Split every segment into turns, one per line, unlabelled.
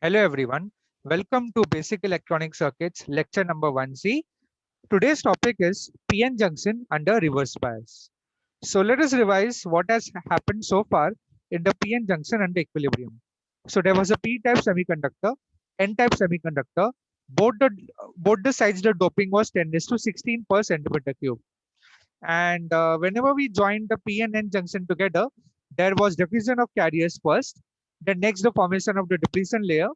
Hello everyone. Welcome to Basic Electronic Circuits lecture number 1C. Today's topic is PN junction under reverse bias. So let us revise what has happened so far in the PN junction under equilibrium. So there was a P-type semiconductor, N-type semiconductor. Both the sides the doping was 10 is to 16 per centimeter cube. And whenever we joined the P and N junction together, there was diffusion of carriers first, then next the formation of the depletion layer.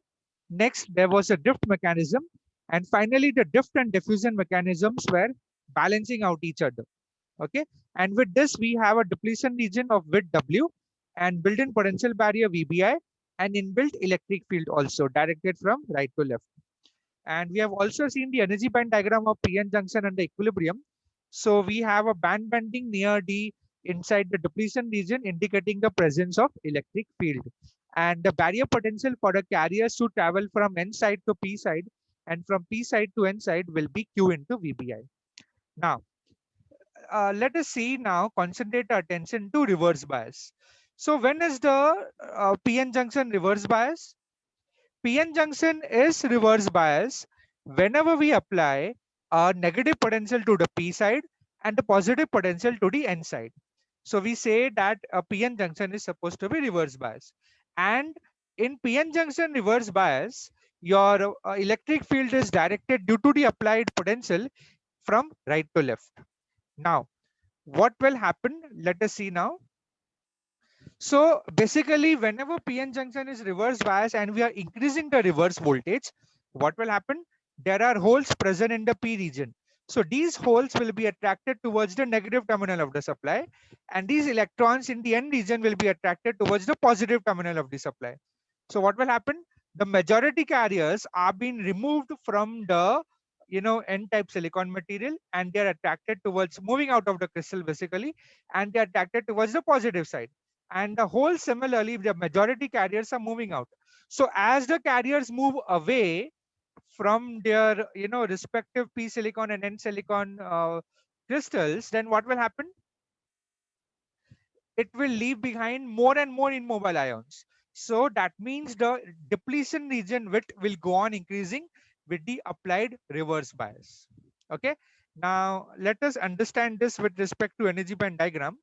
Next, there was a drift mechanism. And finally, the drift and diffusion mechanisms were balancing out each other. Okay. And with this, we have a depletion region of width W and built-in potential barrier VBI and inbuilt electric field also directed from right to left. And we have also seen the energy band diagram of PN junction under equilibrium. So we have a band bending near the inside the depletion region indicating the presence of electric field. And the barrier potential for the carriers to travel from N side to P side and from P side to N side will be Q into VBI. Now, let us see now, concentrate our attention to reverse bias. So when is the PN junction reverse bias? PN junction is reverse bias whenever we apply a negative potential to the P side and a positive potential to the N side. So we say that a PN junction is supposed to be reverse bias. And in PN junction reverse bias, your electric field is directed due to the applied potential from right to left. Now, what will happen? Let us see now. So basically, whenever PN junction is reverse bias and we are increasing the reverse voltage, what will happen? There are holes present in the P region. So these holes will be attracted towards the negative terminal of the supply, and these electrons in the N region will be attracted towards the positive terminal of the supply. So what will happen? The majority carriers are being removed from the N-type silicon material, and they are attracted towards moving out of the crystal basically, and they are attracted towards the positive side, and the whole similarly the majority carriers are moving out. So as the carriers move away from their respective P silicon and N silicon crystals, then what will happen? It will leave behind more and more immobile ions. So that means the depletion region width will go on increasing with the applied reverse bias. Okay, now let us understand this with respect to energy band diagram.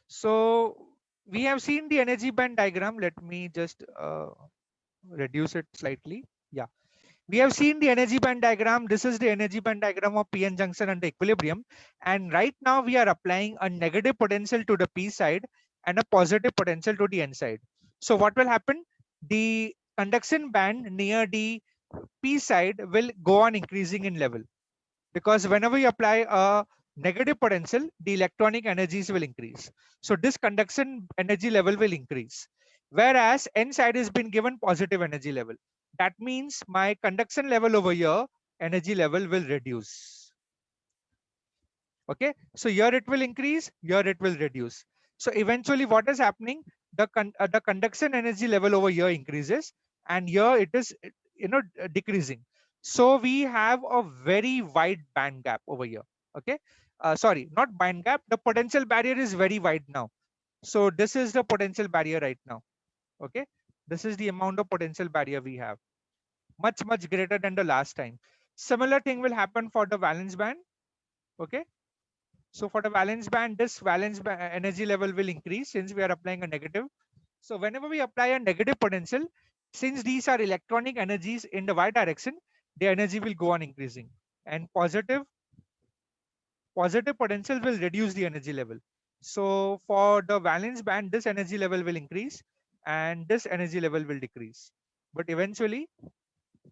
So we have seen the energy band diagram. Let me just reduce it slightly. Yeah, we have seen the energy band diagram. This is the energy band diagram of PN junction under equilibrium. And right now we are applying a negative potential to the P side and a positive potential to the N side. So what will happen? The conduction band near the P side will go on increasing in level, because whenever you apply a negative potential, the electronic energies will increase. So this conduction energy level will increase. Whereas N side has been given positive energy level. That means my conduction level over here, energy level will reduce. Okay, so here it will increase, here it will reduce. So eventually what is happening? The conduction energy level over here increases, and here it is decreasing. So we have a very wide band gap over here. Okay, sorry, not band gap, the potential barrier is very wide now. So this is the potential barrier right now. Okay, this is the amount of potential barrier we have, much greater than the last time. Similar thing will happen for the valence band. Okay, so for the valence band, this energy level will increase since we are applying a negative. So whenever we apply a negative potential, since these are electronic energies in the y direction, the energy will go on increasing. And positive potential will reduce the energy level. So for the valence band, this energy level will increase and this energy level will decrease. But eventually,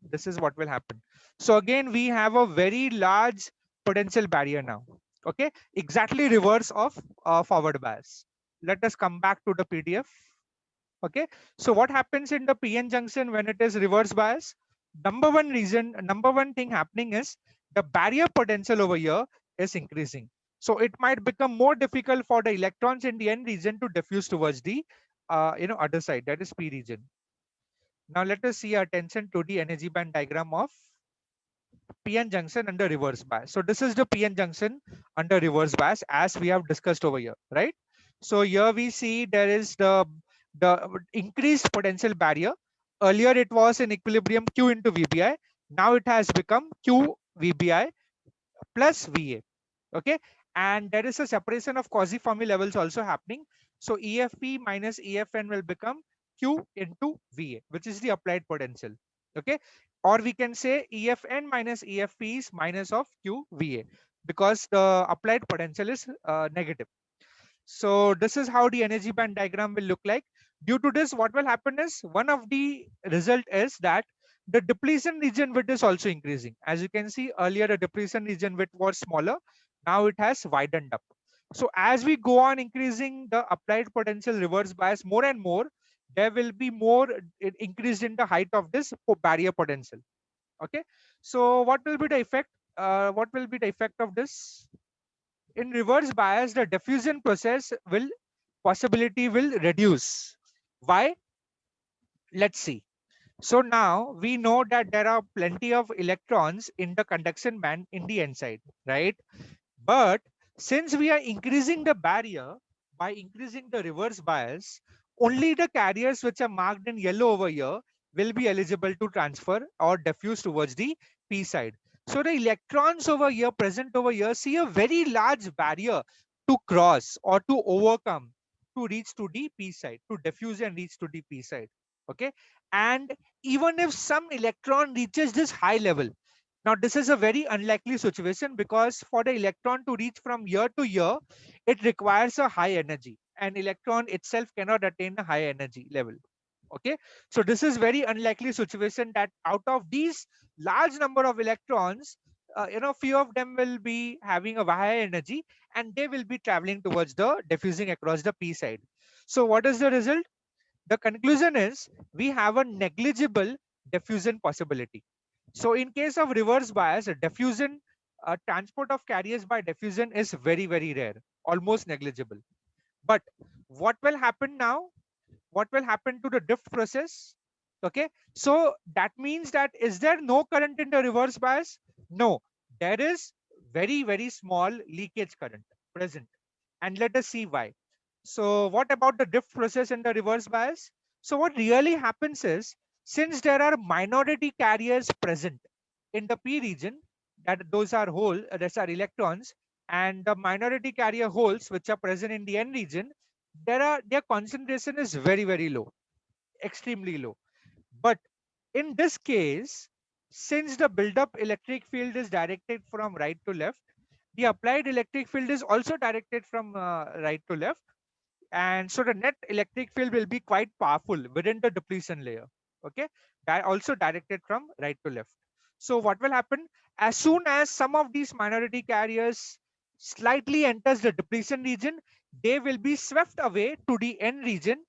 this is what will happen. So again, we have a very large potential barrier now. Okay, exactly reverse of forward bias. Let us come back to the PDF. Okay, so what happens in the PN junction when it is reverse bias? Number one thing happening is the barrier potential over here is increasing. So it might become more difficult for the electrons in the N region to diffuse towards the other side, that is P region. Now let us see our attention to the energy band diagram of PN junction under reverse bias. So this is the PN junction under reverse bias as we have discussed over here, right? So here we see there is the the increased potential barrier. Earlier it was in equilibrium Q into VBI. Now it has become Q VBI plus VA. Okay, and there is a separation of quasi-Fermi levels also happening. So EFP minus EFN will become Q into VA, which is the applied potential. Okay, or we can say EFN minus EFP is minus of Q VA, because the applied potential is negative. So this is how the energy band diagram will look like. Due to this, what will happen is, one of the result is that the depletion region width is also increasing. As you can see earlier, the depletion region width was smaller. Now it has widened up. So as we go on increasing the applied potential reverse bias more and more, there will be more increase in the height of this barrier potential. Okay. So what will be the effect? What will be the effect of this? In reverse bias, the diffusion process will possibility will reduce. Why? Let's see. So now we know that there are plenty of electrons in the conduction band in the n side, right? But since we are increasing the barrier by increasing the reverse bias, only the carriers which are marked in yellow over here will be eligible to transfer or diffuse towards the p side. So the electrons over here, present over here, see a very large barrier to cross or to overcome to reach to the p side, to diffuse and reach to the p side. Okay, and even if some electron reaches this high level, now this is a very unlikely situation, because for the electron to reach from here to here, it requires a high energy, and electron itself cannot attain a high energy level. Okay, so this is very unlikely situation that out of these large number of electrons, few of them will be having a high energy, and they will be traveling towards the diffusing across the p side. So what is the result? The conclusion is we have a negligible diffusion possibility. So in case of reverse bias, diffusion, transport of carriers by diffusion is very, very rare, almost negligible. But what will happen now? What will happen to the drift process? Okay, so that means that, is there no current in the reverse bias? No, there is very, very small leakage current present. And let us see why. So what about the drift process and the reverse bias? So what really happens is, since there are minority carriers present in the p region, that those are those are electrons, and the minority carrier holes which are present in the n region, their concentration is very, very low, extremely low. But in this case, since the build-up electric field is directed from right to left, the applied electric field is also directed from right to left, and so the net electric field will be quite powerful within the depletion layer. Okay, that also directed from right to left. So what will happen, as soon as some of these minority carriers slightly enters the depletion region, they will be swept away to the n region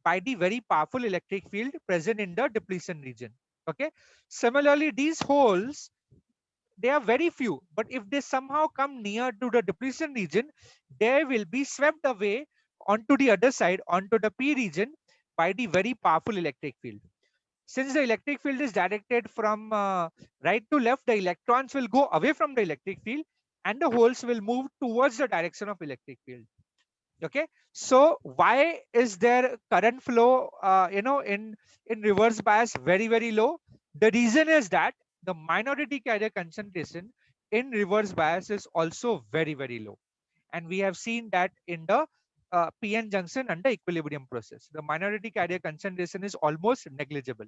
by the very powerful electric field present in the depletion region. Okay, similarly these holes, they are very few, but if they somehow come near to the depletion region, they will be swept away onto the other side, onto the p region, by the very powerful electric field. Since the electric field is directed from right to left, the electrons will go away from the electric field, and the holes will move towards the direction of electric field. Okay, so why is there current flow in reverse bias very, very low? The reason is that the minority carrier concentration in reverse bias is also very, very low, and we have seen that in the PN junction under equilibrium process, the minority carrier concentration is almost negligible.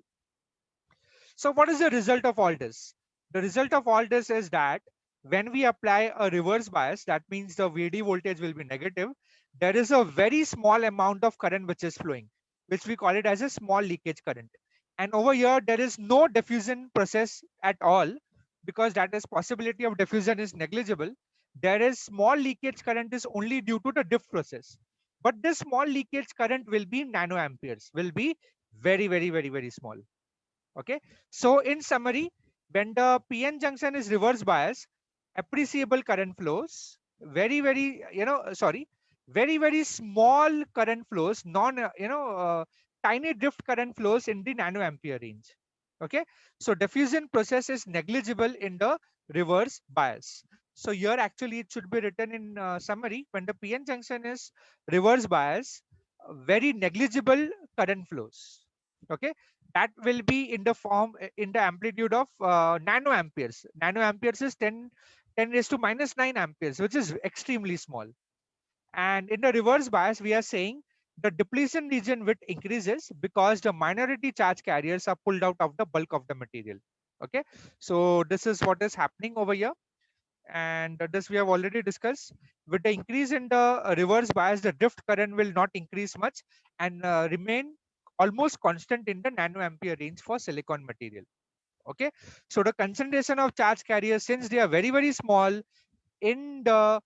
So what is the result of all this? The result of all this is that when we apply a reverse bias, that means the VD voltage will be negative. There is a very small amount of current which is flowing, which we call it as a small leakage current. And over here, there is no diffusion process at all, because that is possibility of diffusion is negligible. There is small leakage current is only due to the drift process. But this small leakage current will be nanoamperes, will be very, very, very, very small. Okay, so in summary, when the PN junction is reverse bias, appreciable current flows, very, very, very, very small current flows, tiny drift current flows in the nanoampere range. Okay, so diffusion process is negligible in the reverse bias. So here actually it should be written in summary, when the PN junction is reverse bias, very negligible current flows. Okay, that will be in the form in the amplitude of nanoamperes. Nanoamperes is 10 raised to minus 9 amperes, which is extremely small. And in the reverse bias, we are saying the depletion region width increases because the minority charge carriers are pulled out of the bulk of the material. Okay, so this is what is happening over here. And this we have already discussed. With the increase in the reverse bias, the drift current will not increase much and remain almost constant in the nanoampere range for silicon material. Okay, so the concentration of charge carriers, since they are very, very small in the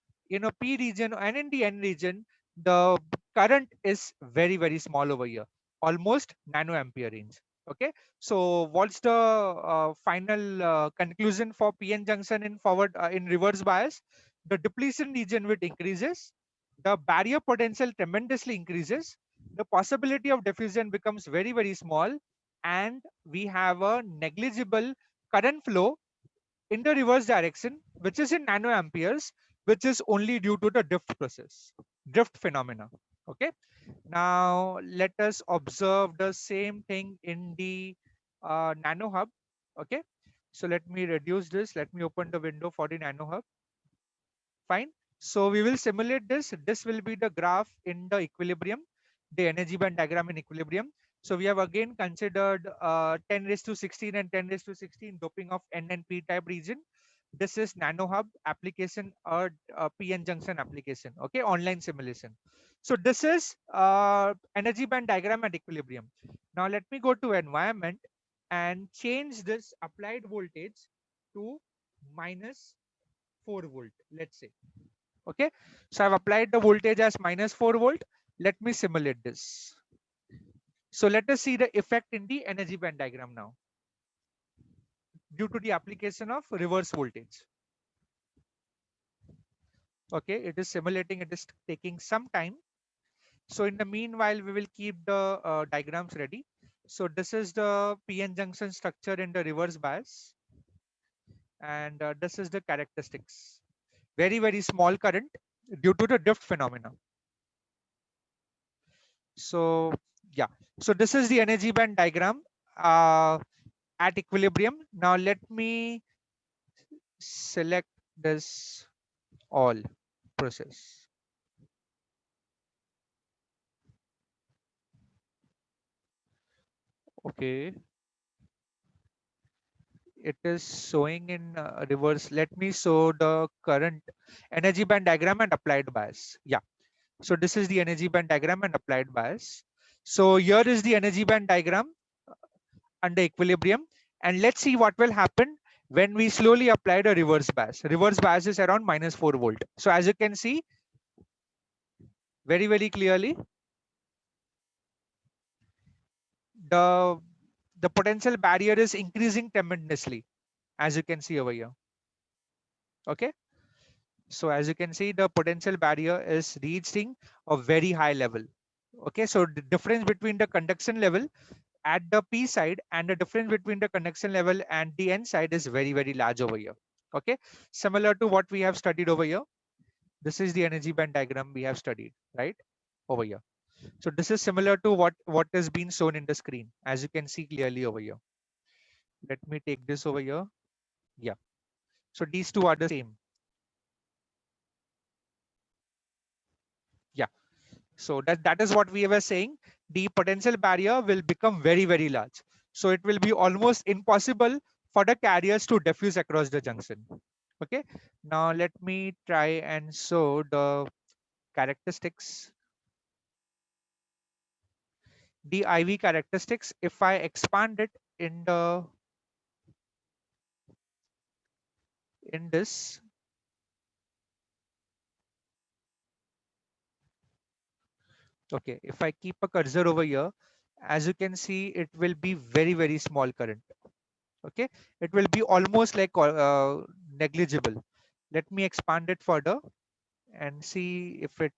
P region and in the N region, the current is very, very small over here, almost nanoampere range. Okay, so what's the final conclusion for PN junction in forward in reverse bias? The depletion region width increases, the barrier potential tremendously increases, the possibility of diffusion becomes very, very small, and we have a negligible current flow in the reverse direction, which is in nanoamperes, which is only due to the drift process, drift phenomena. Okay. Now let us observe the same thing in the nano hub. Okay. So let me reduce this. Let me open the window for the nano hub. Fine. So we will simulate this. This will be the graph in the equilibrium, the energy band diagram in equilibrium. So we have again considered 10 raised to 16 and 10 raised to 16 doping of N and P type region. This is nano hub application or PN junction application. Okay, online simulation. So this is energy band diagram at equilibrium. Now let me go to environment and change this applied voltage to minus 4 volt, let's say. Okay, so I've applied the voltage as minus 4 volt. Let me simulate this. So let us see the effect in the energy band diagram now due to the application of reverse voltage. Okay, it is simulating, it is taking some time. So in the meanwhile, we will keep the diagrams ready. So this is the PN junction structure in the reverse bias, and this is the characteristics. Very, very small current due to the drift phenomena. So yeah, so this is the energy band diagram at equilibrium. Now let me select this all process. Okay, it is showing in reverse. Let me show the current energy band diagram and applied bias. Yeah, so this is the energy band diagram and applied bias. So here is the energy band diagram under equilibrium, and let's see what will happen when we slowly apply the reverse bias. Reverse bias is around minus 4 volt. So as you can see very, very clearly, the the potential barrier is increasing tremendously, as you can see over here. Okay, so as you can see, the potential barrier is reaching a very high level. Okay, so the difference between the conduction level at the P side and the difference between the conduction level and the N side is very, very large over here. Okay, similar to what we have studied over here. This is the energy band diagram we have studied right over here. So this is similar to what is being shown in the screen, as you can see clearly over here. Let me take this over here. Yeah, so these two are the same. Yeah, so that is what we were saying. The potential barrier will become very, very large, so it will be almost impossible for the carriers to diffuse across the junction. Okay, now let me try and show the characteristics. The IV characteristics, if I expand it in the in this, okay, if I keep a cursor over here, as you can see, it will be very, very small current. Okay, it will be almost like negligible. Let me expand it further and see if it,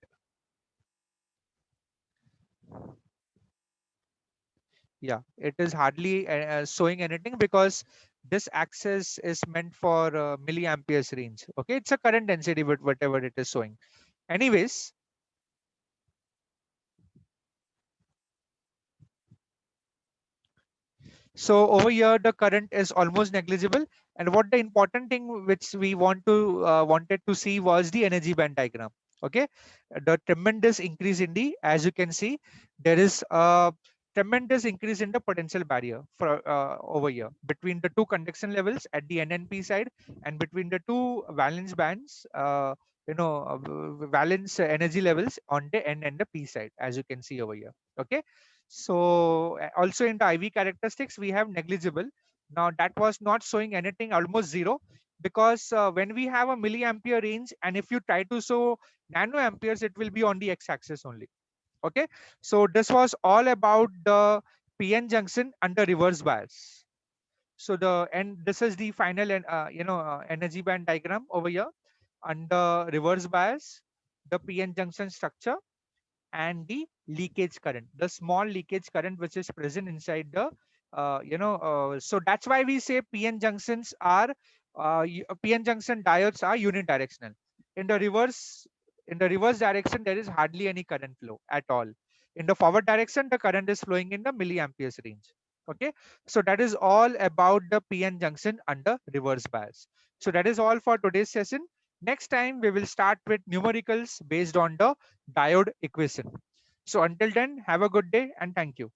yeah, it is hardly showing anything because this axis is meant for milliamperes range. Okay, it's a current density, but whatever it is showing. Anyways, So over here, the current is almost negligible. And what the important thing which we wanted to see was the energy band diagram. Okay, the tremendous increase in the, as you can see, there is a tremendous increase in the potential barrier for over here between the two conduction levels at the N and P side, and between the two valence bands. Valence energy levels on the N and the P side, as you can see over here. Okay, so also in the IV characteristics, we have negligible. Now that was not showing anything, almost zero, because when we have a milliampere range, and if you try to show nanoamperes, it will be on the x-axis only. Okay, so this was all about the PN junction under reverse bias. So and this is the final and energy band diagram over here under reverse bias, the PN junction structure, and the leakage current, the small leakage current which is present inside the so that's why we say PN junctions are PN junction diodes are unidirectional. In the reverse direction, there is hardly any current flow at all. In the forward direction, the current is flowing in the milliamperes range. Okay, so that is all about the PN junction under reverse bias. So that is all for today's session. Next time we will start with numericals based on the diode equation. So until then, have a good day and thank you.